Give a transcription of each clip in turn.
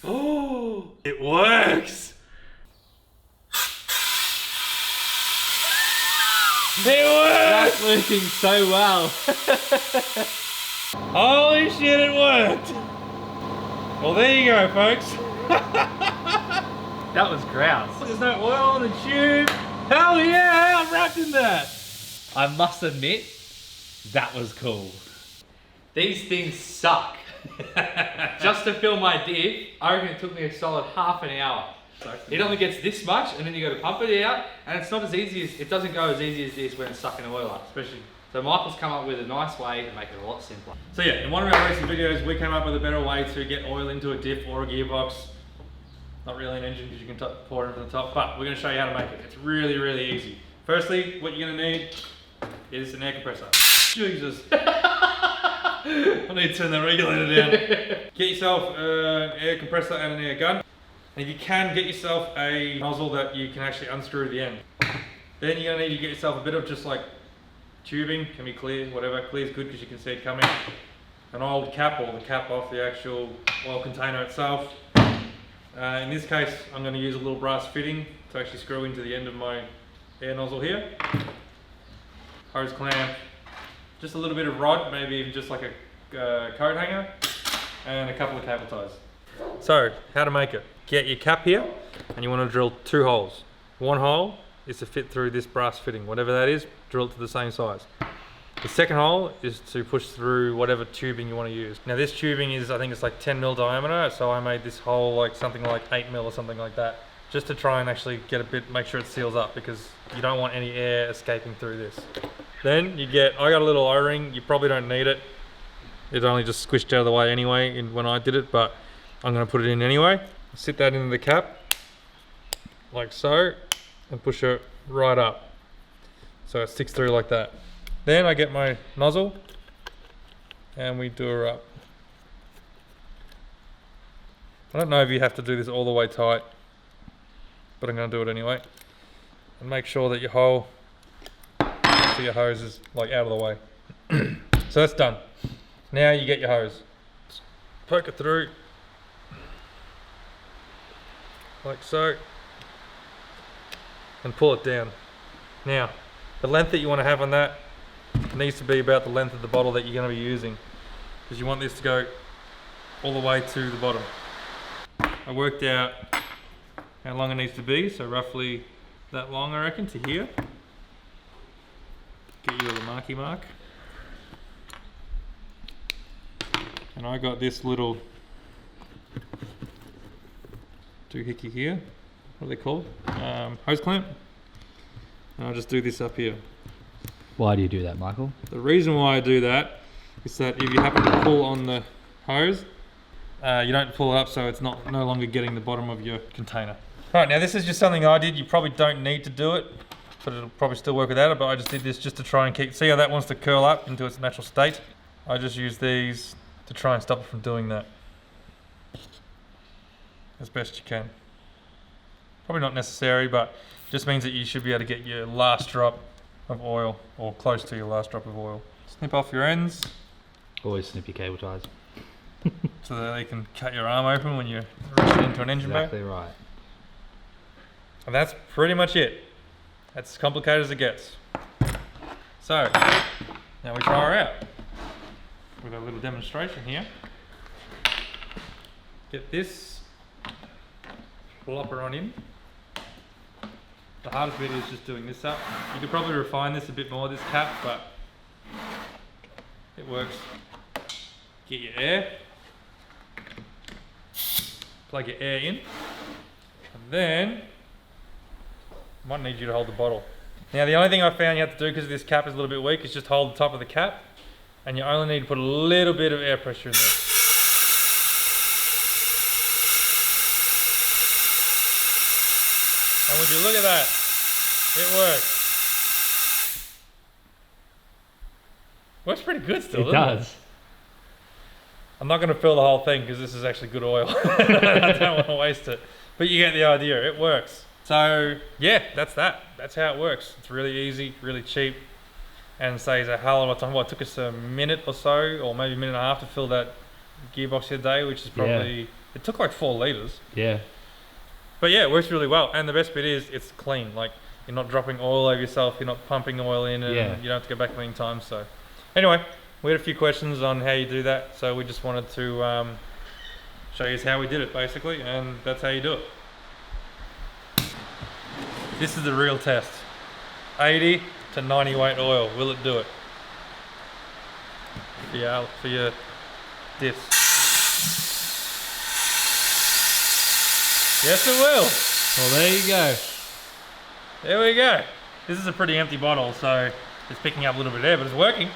Oh, it works! It works! That's working so well. Holy shit, it worked! Well, there you go, folks. That was grouse. There's no oil in the tube. Hell yeah, I'm wrapped in that. I must admit, that was cool. These things suck. Just to fill my diff, I reckon it took me a solid half an hour. It only gets this much, and then you got to pump it out, and it's not as easy as, it doesn't go as easy as this when it's sucking oil up, especially. So Michael's come up with a nice way to make it a lot simpler. So yeah, in one of our recent videos, we came up with a better way to get oil into a diff or a gearbox. Not really an engine because you can pour it from the top, but we're going to show you how to make it. It's really, really easy. Firstly, what you're going to need is an air compressor. Jesus. I need to turn the regulator down. Get yourself an air compressor and an air gun. And if you can, get yourself a nozzle that you can actually unscrew the end. Then you're going to need to get yourself a bit of just like tubing, can be clear, whatever. Clear is good because you can see it coming. An old cap or the cap off the actual oil container itself. In this case, I'm going to use a little brass fitting to actually screw into the end of my air nozzle here. Hose clamp, just a little bit of rod, maybe even just like a coat hanger, and a couple of cable ties. So, how to make it. Get your cap here, and you want to drill 2 holes. One hole is to fit through this brass fitting, whatever that is, drill it to the same size. The second hole is to push through whatever tubing you want to use. Now this tubing is, I think it's like 10 mil diameter, so I made this hole like something like 8 mil or something like that, just to try and actually get a bit, make sure it seals up, because you don't want any air escaping through this. Then you get, I got a little O-ring, you probably don't need it. It only just squished out of the way anyway when I did it, but I'm going to put it in anyway. Sit that into the cap, like so, and push it right up. So it sticks through like that. Then I get my nozzle, and we do her up. I don't know if you have to do this all the way tight, but I'm going to do it anyway. And make sure that your hole for your hose is like out of the way. So that's done. Now you get your hose. Just poke it through, like so, and pull it down. Now, the length that you want to have on that needs to be about the length of the bottle that you're going to be using, because you want this to go all the way to the bottom. I worked out how long it needs to be, so roughly that long, I reckon, to here. Get you a little marky mark. And I got this little doohickey here. What are they called? Hose clamp. And I'll just do this up here. Why do you do that, Michael? The reason why I do that is that if you happen to pull on the hose, you don't pull it up, so it's no longer getting the bottom of your container. Right, now this is just something I did. You probably don't need to do it, but it'll probably still work without it, but I just did this just to try and see how that wants to curl up into its natural state. I just use these to try and stop it from doing that as best you can. Probably not necessary, but just means that you should be able to get your last drop of oil, or close to your last drop of oil. Snip off your ends. Always snip your cable ties. So that they can cut your arm open when you're reaching into an engine bay. Exactly right. And that's pretty much it. That's as complicated as it gets. So, now we try her out with a little demonstration here. Get this, plop her on in. The hardest bit is just doing this up. You could probably refine this a bit more, this cap, but it works. Get your air, plug your air in, and then I might need you to hold the bottle. Now the only thing I found you have to do, because this cap is a little bit weak, is just hold the top of the cap, and you only need to put a little bit of air pressure in there. And would you look at that? It works. Works pretty good still, doesn't it? I'm not going to fill the whole thing because this is actually good oil. I don't want to waste it. But you get the idea, it works. So yeah, that's that. That's how it works. It's really easy, really cheap, and saves a hell of a lot of time. Well, it took us a minute or so, or maybe a minute and a half to fill that gearbox the other day, which is probably It took like 4 litres. Yeah. But yeah, it works really well. And the best bit is it's clean. Like, you're not dropping oil over yourself, you're not pumping oil in, and you don't have to go back a million times. So anyway, we had a few questions on how you do that, so we just wanted to show you how we did it basically, and that's how you do it. This is the real test. 80 to 90 weight oil, will it do it? For your diffs. Yes, it will. Well, there you go. There we go. This is a pretty empty bottle, so it's picking up a little bit of air, but it's working.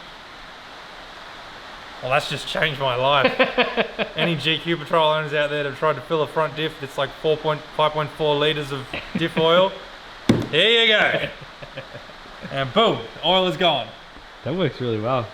Well, that's just changed my life. Any GQ Patrol owners out there that have tried to fill a front diff that's like 5.4 litres of diff oil, here you go. And boom, oil is gone. That works really well.